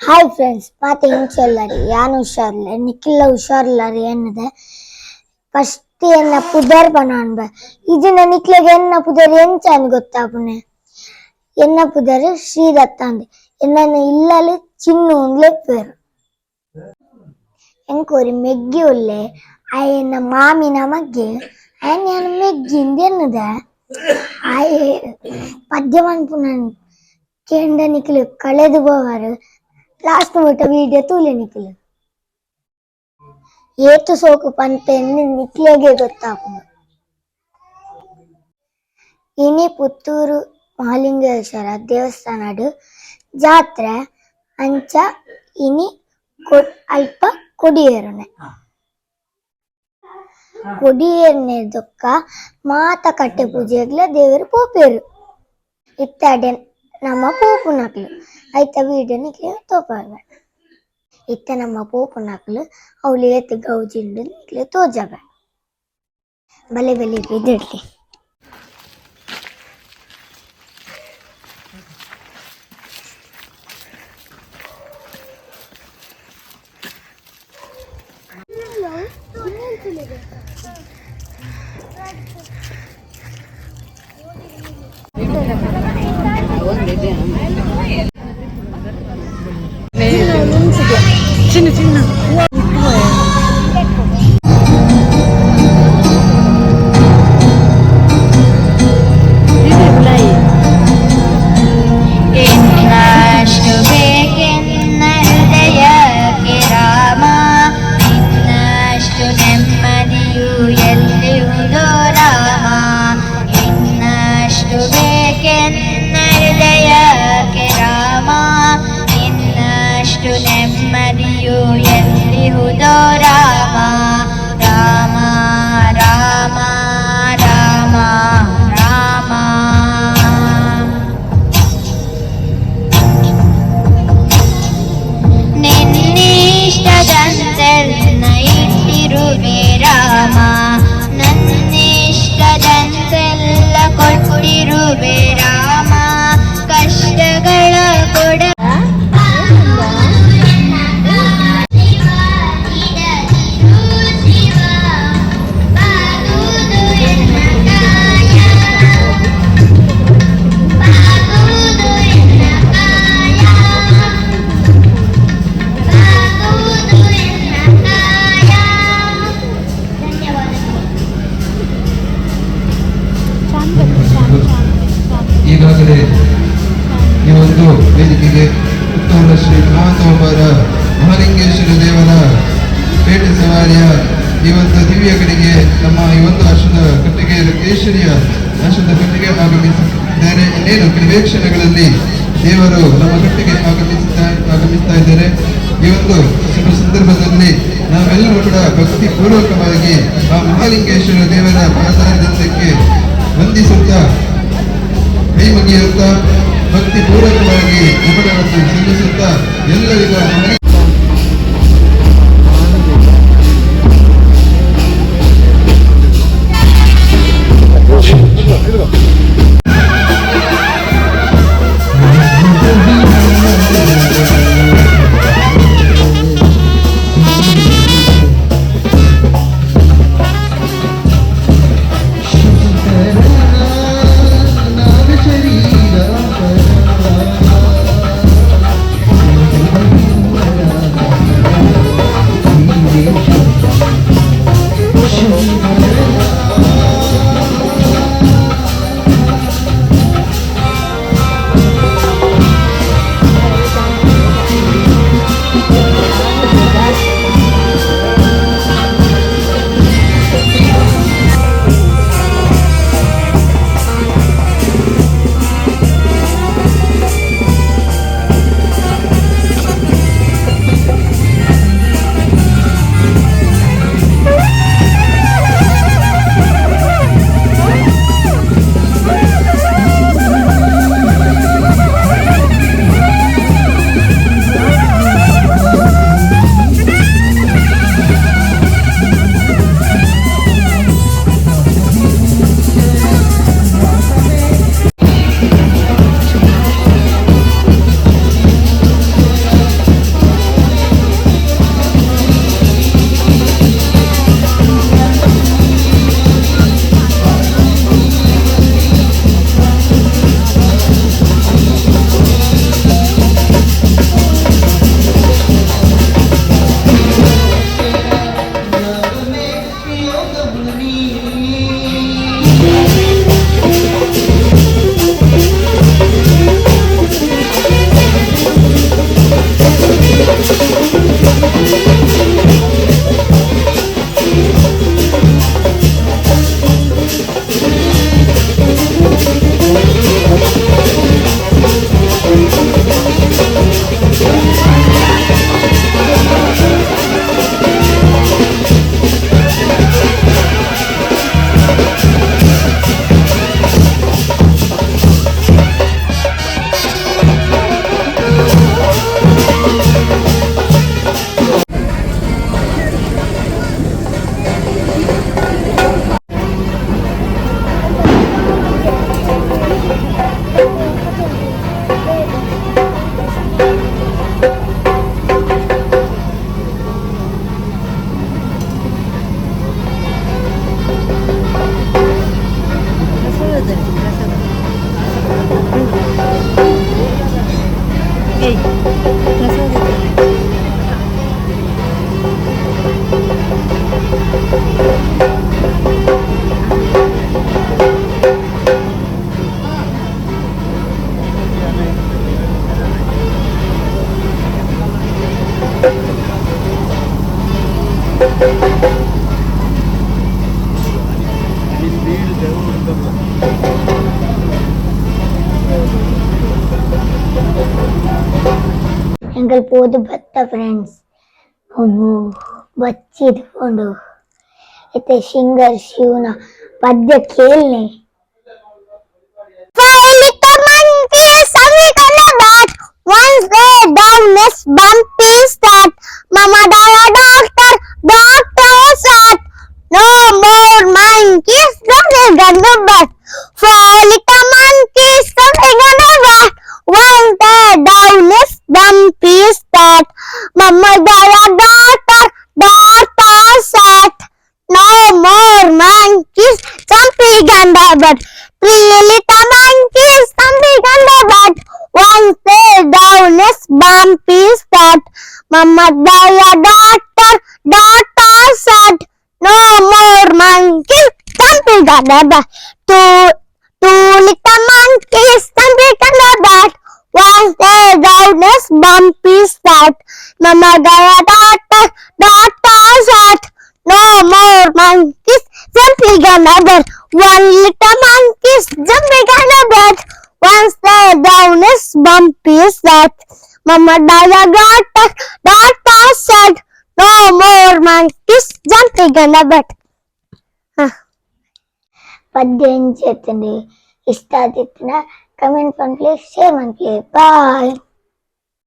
Hi friends, ಮತ್ತೆ ಇಂಚಲ್ಲರಿ ಯಾನು ಹುಷಾರಿಲ್ಲ, ನಿಖಿಲ ಹುಷಾರಿಲ್ಲರಿ ಎನ್ನದೆ ಫಸ್ಟ್ ಎನ್ನ ಪುದರ್ ಬನಾನ್ ಬ ಇದನ್ನ ನಿಖಿಲಗೆ ಎನ್ನ ಪುದರ್ ಎಂಚಾನ್ ಗೊತ್ತಾಪುನೆ. ಎನ್ನ ಪುದರ್ ಶ್ರೀದತ್ತ ಅಂದೆ ಎನ್ನ ಇಲ್ಲಲ್ಲಿ ಚಿನ್ನು ಲೆಪ್ಪೇರು ಎಂಕೋರಿ ಮೆಗ್ಗಿ ಒಳ್ಳೆ ಆಯನ್ನ ಮಾಮಿನ ಮಗ್ಗೆ ಆಯನ ಮೆಗ್ಗಿಂದ ಎನ್ನದ ಆಯ ಪದ್ಯವಾನ್ ಪುನಃ ಕೇಂಡ ನಿಖಿಲು ಕಳೆದು ಹೋವಾರು ಲಾಸ್ಟ್ ಮುಟ್ಟ ವಿಡಿಯೋ ತೂಲೆ ನಿಖಿಲು ಏತು ಸೋಕು ಪಂತೆ ನಿಖಿಲಿಗೆ ಗೊತ್ತಾಪುಂಡು. ಇನಿ ಪುತ್ತೂರು ಮಹಾಲಿಂಗೇಶ್ವರ ದೇವಸ್ಥಾನಡು ಜಾತ್ರೆ ಅಂಚ ಇನಿ ಅಲ್ಪ ಕೊಡಿಯೇರುನೆ ಕೊಡಿಯೇರ್ನೆ ದೊಕ್ಕ ಮಾತ ಕಟ್ಟೆ ಪೂಜೆಗ್ಲ ದೇವರು ಪೋಪೇರು ಇತ್ತಾಡೆ ನಮ್ಮ ಪೋಪುನಕ್ಲು ಐತ ವಿಡಿಯೋ ನಿಕ್ಲೆ ತೋಪಾಗ ಇತ್ತ ನಮ್ಮ ಪೋಪುನಕ್ಲು ಅವಳು ಏತ್ ಗೌಜಿಂಡು ನಿಕ್ಲೆ ತೋಜಬ ಬಲೆ ಬಲೆ ಬಿದಿಡ್ಲಿ. చిన్న చిన్న ನೆಮ್ಮದಿಯು ಎಲ್ಲಿಹುದೋ ರಾಮ ರಾಮ ರಾಮ ರಾಮ ರಾಮ. ನಿನ್ನಿಷ್ಟದಂತೆಲ್ಲ ಇಟ್ಟಿರುವೆ ರಾಮ, ನನ್ನಿಷ್ಟದಂತೆಲ್ಲ ಕೊಟ್ಟಿರುವೆ ರಾಮ, ಕಷ್ಟಗಳ ಕೊಡ ಈಗಾಗಲೇ ಈ ಒಂದು ವೇದಿಕೆಗೆ ಪುತ್ತೂರು ಶ್ರೀ ಮಹಾತೋಬರ ಮಹಾಲಿಂಗೇಶ್ವರ ದೇವರ ಪೇಟೆ ಸವಾರಿಯ ಈ ಒಂದು ದಿವ್ಯ ಕಡೆಗೆ ನಮ್ಮ ಈ ಒಂದು ಅರ್ಶದ ಕಟ್ಟಿಗೆ ಕೇಸರಿಯ ಅರ್ಶದ ಕಟ್ಟಿಗೆ ಆಗಮಿಸಿದ್ದಾರೆ. ಇನ್ನೇನು ಕೆಲವೇ ಕ್ಷಣಗಳಲ್ಲಿ ದೇವರು ನಮ್ಮ ಕಟ್ಟಿಗೆ ಆಗಮಿಸ್ತಾ ಇದ್ದಾರೆ. ಈ ಒಂದು ಶುಭ ಸಂದರ್ಭದಲ್ಲಿ ನಾವೆಲ್ಲರೂ ಕೂಡ ಭಕ್ತಿ ಪೂರ್ವಕವಾಗಿ ಆ ಮಹಾಲಿಂಗೇಶ್ವರ ದೇವರ ಪಾದಾರದಿಂದಕ್ಕೆ ವಂದಿಸುತ್ತಾ ಕೈ ಮುಗಿಯುತ್ತಾ ಭಕ್ತಿ ಪೂರ್ವಕವಾಗಿ ನಮನವನ್ನು ಸಲ್ಲಿಸುತ್ತಾ ಎಲ್ಲರಿಗೂ ಎಂಕಲ್ ಪೋದು ಬತ್ತ ಫ್ರೆಂಡ್ಸ್ ಬಚ್ಚಿದ್ಕೊಂಡು ಇತ್ತೆ ಸಿಂಗರ್ ಶಿವನ ಪದ್ಯ ಕೇಳ್ನೆ. Once they down this bumpy start, Mama died doctor, doctor said, no more monkeys, something gonna bat. 4 little monkeys, something gonna bat. Once they down this bumpy start, Mama died doctor, doctor said, no more monkeys, something gonna bat. 3 little monkeys, something gonna bat. Once they down is bumpy start, Mama died doctor, doctor said, no more monkeys, something gonna bat. Two little monkeys, something gonna bat. Once they down is bumpy start, Mama died doctor, doctor said, no more monkeys, something gonna bat. 1 little monkeys, something gonna bat. Once they down is bumpy start, Mama died doctor, doctor said, no more monkeys, jumping on a bed. ಪದ್ಯ ಹೆಂಗ್ ಇಷ್ಟ ಆದಿತ್ತನ comment ಮಾಡಿ please, share ಮಾಡಿ please. ಬಾಯ್.